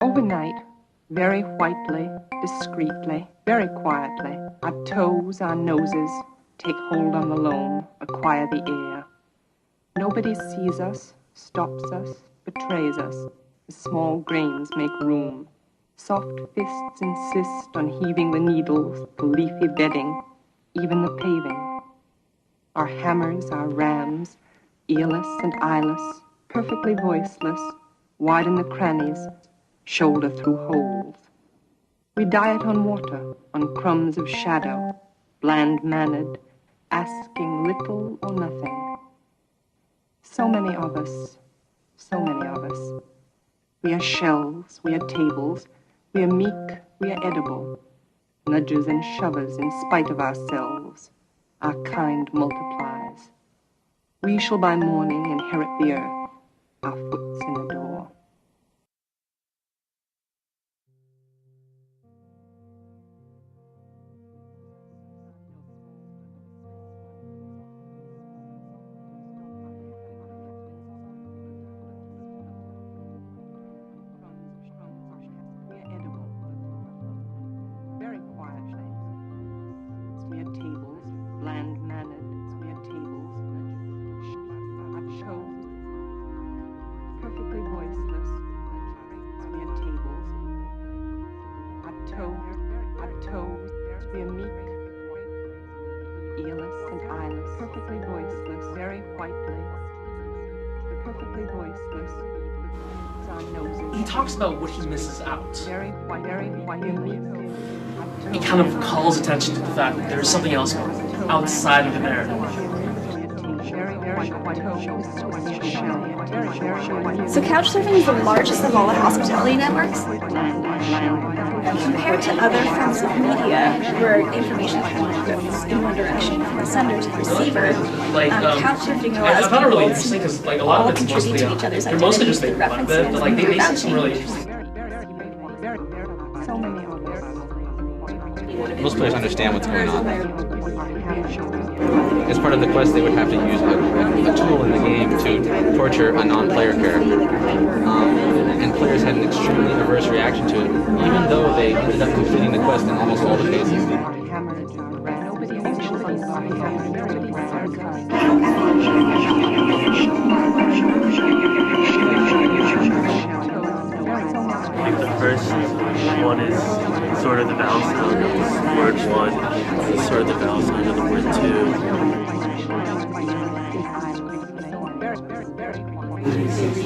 Overnight, very whitely, discreetly, very quietly, our toes, our noses, take hold on the loam, acquire the air. Nobody sees us, stops us, betrays us. The small grains make room. Soft fists insist on heaving the needles, the leafy bedding, even the paving. Our hammers, our rams, earless and eyeless, perfectly voiceless, widen the crannies, shoulder through holes. We diet on water, on crumbs of shadow, bland-mannered, asking little or nothing. So many of us, so many of us. We are shells, we are tables, we are meek, we are edible. Nudges and shovers in spite of ourselves. Our kind multiplies. We shall by morning inherit the earth, our foot's in the door. He talks about what he misses out. He kind of calls attention to the fact that there's something else outside of the narrative. So Couchsurfing is the largest of all the hospitality networks. Compared to other forms of media where information goes in one direction from the sender to the receiver, Couchsurfing allows people to all contribute to each other's identity through references and through vouching. Most players understand what's going on. As part of the quest, they would have to use a tool in the game to torture a non-player character. And players had an extremely averse reaction to it, even though they ended up completing the quest in almost all the cases. I think the first one is sort of the vowel sound of word one, sort of the vowel sound of the word two.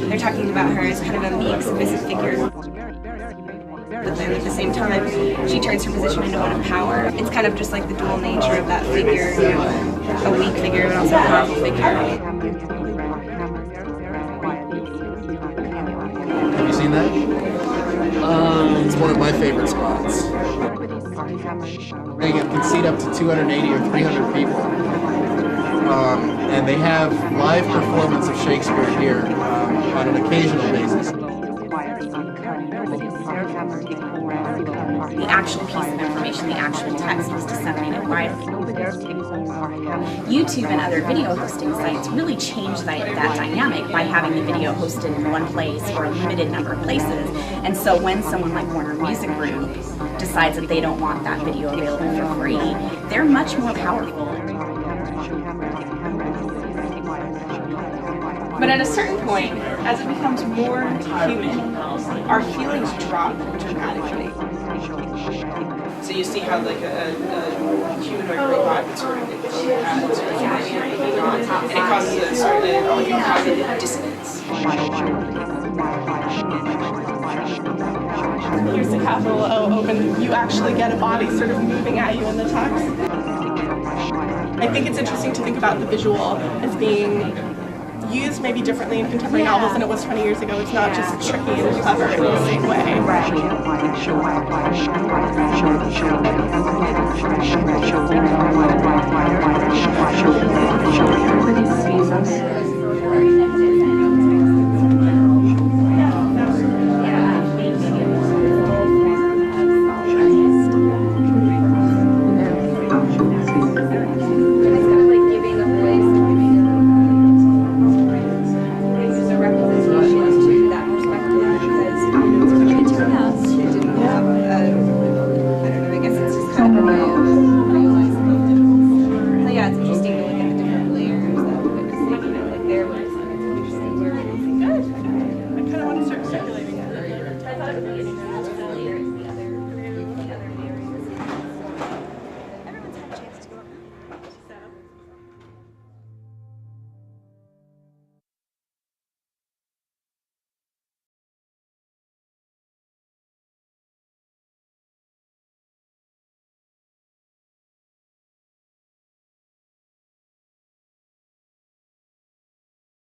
They're talking about her as kind of a meek, submissive figure. But then at the same time, she turns her position into one of power. It's kind of just like the dual nature of that figure, you know, a weak figure but also a powerful figure. Have you seen that? It's one of my favorite spots. They can seat up to 280 or 300 people. And they have live performance of Shakespeare here on an occasional basis. The actual piece of information, the actual text, was disseminated widely. YouTube and other video hosting sites really changed that dynamic by having the video hosted in one place or a limited number of places. And so when someone like Warner Music Group decides that they don't want that video available for free, they're much more powerful. But at a certain point, as it becomes more human, our feelings drop dramatically. So you see how like a humanoid robot would sort of and it causes a sort of cognitive dissonance. Here's the capital O open. You actually get a body sort of moving at you in the text. I think it's interesting to think about the visual as being used maybe differently in contemporary novels than it was 20 years ago. It's not just tricky and clever in the same way. Everybody sees us.